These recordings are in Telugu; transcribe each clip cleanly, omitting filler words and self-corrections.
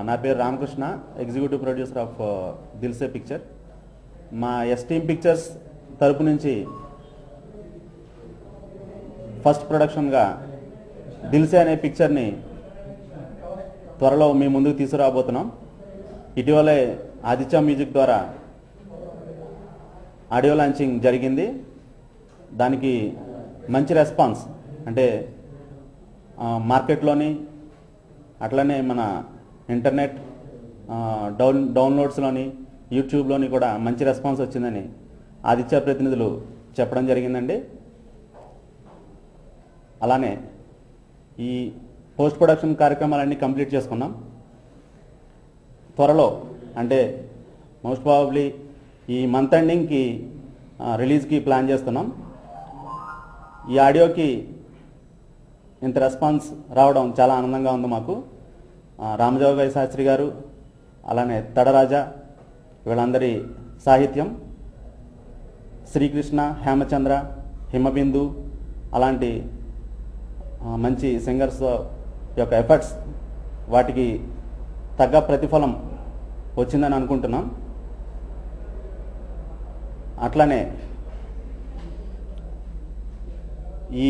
నా పేరు Ramakrishna, executive producer of Dilse picture. మా ఎస్టీమ్ పిక్చర్స్ తరపు నుంచి ఫస్ట్ ప్రొడక్షన్గా దిల్సే అనే పిక్చర్ని త్వరలో మీ ముందుకు తీసుకురాబోతున్నాం. ఇటీవలే ఆదిత్య మ్యూజిక్ ద్వారా ఆడియో లాంచింగ్ జరిగింది. దానికి మంచి రెస్పాన్స్, అంటే మార్కెట్లోని అట్లనే మన ఇంటర్నెట్ డౌన్లోడ్స్లోని యూట్యూబ్లోని కూడా మంచి రెస్పాన్స్ వచ్చిందని ఆదిత్య ప్రతినిధులు చెప్పడం జరిగిందండి. అలానే ఈ పోస్ట్ ప్రొడక్షన్ కార్యక్రమాలన్నీ కంప్లీట్ చేసుకున్నాం. త్వరలో అంటే మోస్ట్ ప్రాబబ్లీ ఈ మంత్ ఎండింగ్కి రిలీజ్కి ప్లాన్ చేస్తున్నాం. ఈ ఆడియోకి ఇంత రెస్పాన్స్ రావడం చాలా ఆనందంగా ఉంది మాకు. రామజోగయ్య శాస్త్రి గారు, అలానే తడరాజా, వీళ్ళందరి సాహిత్యం, శ్రీకృష్ణ, హేమచంద్ర, హిమబిందు అలాంటి మంచి సింగర్స్ యొక్క ఎఫర్ట్స్, వాటికి తగ్గ ప్రతిఫలం వచ్చిందని అనుకుంటున్నాం. అట్లనే ఈ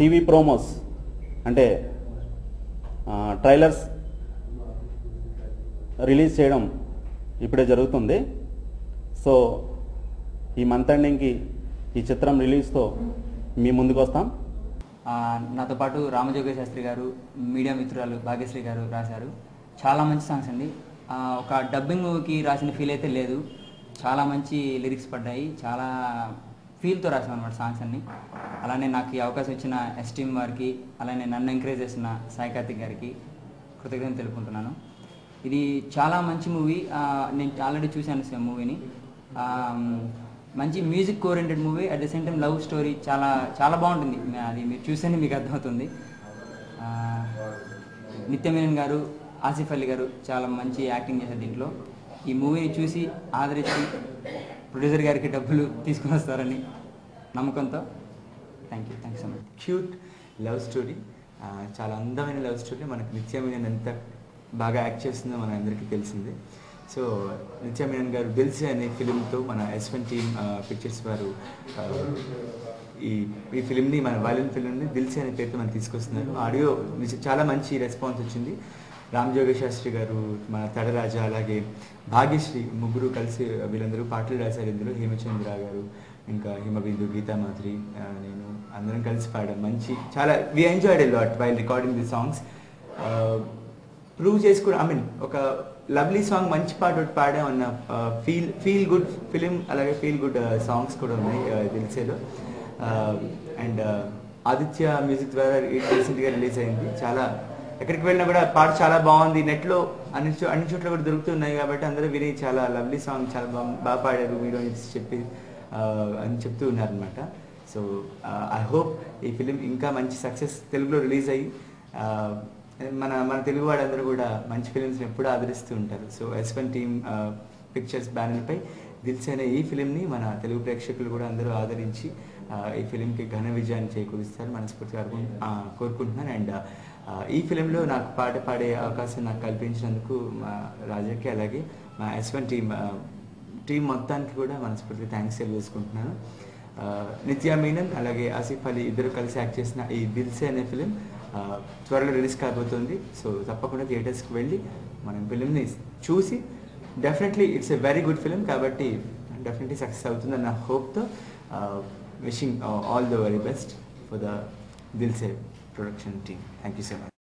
టీవీ ప్రోమోస్ అంటే ట్రైలర్స్ రిలీజ్ చేయడం ఇప్పుడే జరుగుతుంది. సో ఈ మంత్ ఎండింగ్కి ఈ చిత్రం రిలీజ్తో మీ ముందుకు వస్తాం. నాతో పాటు రామజోగయ్య శాస్త్రి గారు, మీడియా మిత్రురాలు భాగ్యశ్రీ గారు రాశారు. చాలా మంచి సాంగ్స్ అండి. ఒక డబ్బింగ్ మూవీకి రాసిన ఫీల్ అయితే లేదు. చాలా మంచి లిరిక్స్ పడ్డాయి. చాలా ఫీల్తో రాసాం అన్నమాట సాంగ్స్ అన్ని. అలానే నాకు ఈ అవకాశం ఇచ్చిన ఎస్టీమ్ వారికి, అలానే నన్ను ఎంకరేజ్ చేసిన సాయి కార్తిక్ గారికి కృతజ్ఞతలు తెలుపుకుంటున్నాను. ఇది చాలా మంచి మూవీ. నేను ఆల్రెడీ చూశాను మూవీని. మంచి music oriented movie, at the same time love story. చాలా చాలా బాగుంటుంది. అది మీరు చూస్తేనే మీకు అర్థమవుతుంది. నిత్యమేనన్ గారు, ఆసిఫ్ అలీ గారు చాలా మంచి యాక్టింగ్ చేశారు దీంట్లో. ఈ మూవీని చూసి ఆదరించి ప్రొడ్యూసర్ గారికి డబ్బులు తీసుకుని వస్తారని నమ్మకంతో thank you so much. Cute love story, చాలా అందమైన లవ్ స్టోరీ. మనకు నిత్యమేనన్ ఎంత బాగా యాక్ట్ చేస్తుందో మన అందరికీ తెలిసిందే. సో నిత్యమేనన్ గారు దిల్సే అనే ఫిలింతో మన S1 టీమ్ పిక్చర్స్ వారు ఈ ఫిలింని, మన వైలెంట్ ఫిలింని దిల్సే అనే పేరుతో మనం తీసుకొస్తున్నారు. ఆడియో చాలా మంచి రెస్పాన్స్ వచ్చింది. రామజోగయ్య శాస్త్రి గారు, మన తడరాజా, అలాగే భాగ్యశ్రీ, ముగ్గురు కలిసి వీళ్ళందరూ పాటలు రాశారు ఇందులో. హేమచంద్ర గారు, ఇంకా హిమబిందు, గీతామాధురి, నేను అందరం కలిసి పాడాం. మంచి చాలా we enjoyed a lot while recording the songs. Prove చేసుకోవడం, ఐ మీన్ ఒక లవ్లీ సాంగ్, మంచి పాట ఒకటి పాడాం అన్న ఫీల్ గుడ్ ఫిలిం, అలాగే ఫీల్ గుడ్ సాంగ్స్ కూడా ఉన్నాయి దిల్సేలో. అండ్ ఆదిత్య మ్యూజిక్ ద్వారా రీసెంట్గా రిలీజ్ అయింది. చాలా ఎక్కడికి వెళ్ళినా కూడా పాట చాలా బాగుంది. నెట్లో అన్ని చోట్ల కూడా దొరుకుతున్నాయి కాబట్టి అందరూ విని చాలా లవ్లీ సాంగ్, చాలా బాగా పాడారు మీరు అని చెప్పి అని చెప్తూ ఉన్నారనమాట. సో ఐ హోప్ ఈ ఫిలిం ఇంకా మంచి సక్సెస్ తెలుగులో రిలీజ్ అయ్యి మన తెలుగు వాళ్ళందరూ కూడా మంచి ఫిలిమ్స్ని ఎప్పుడూ ఆదరిస్తూ ఉంటారు. సో S1 టీమ్ పిక్చర్స్ బ్యానర్పై దిల్సే అనే ఈ ఫిలింని మన తెలుగు ప్రేక్షకులు కూడా అందరూ ఆదరించి ఈ ఫిలింకి ఘన విజయాన్ని చేకూరుస్తారు మనస్ఫూర్తిగా కోరుకుంటున్నాను. అండ్ ఈ ఫిలింలో నాకు పాట పాడే అవకాశం నాకు కల్పించినందుకు మా రాజాకి, అలాగే మా S1 టీం మొత్తానికి కూడా మనస్ఫూర్తిగా థ్యాంక్స్ తెలియజేసుకుంటున్నాను. నిత్యా మీనన్ అలాగే ఆసిఫ్ అలీ ఇద్దరు కలిసి యాక్ట్ చేసిన ఈ దిల్సే అనే ఫిలిం త్వరలో రిలీజ్ కాబోతుంది. సో తప్పకుండా థియేటర్స్కి వెళ్ళి మనం ఫిలింని చూసి, definitely it's a very good film కాబట్టి డెఫినెట్లీ సక్సెస్ అవుతుందన్న హోప్తో wishing all the very best for the Dilse production team. Thank you so much.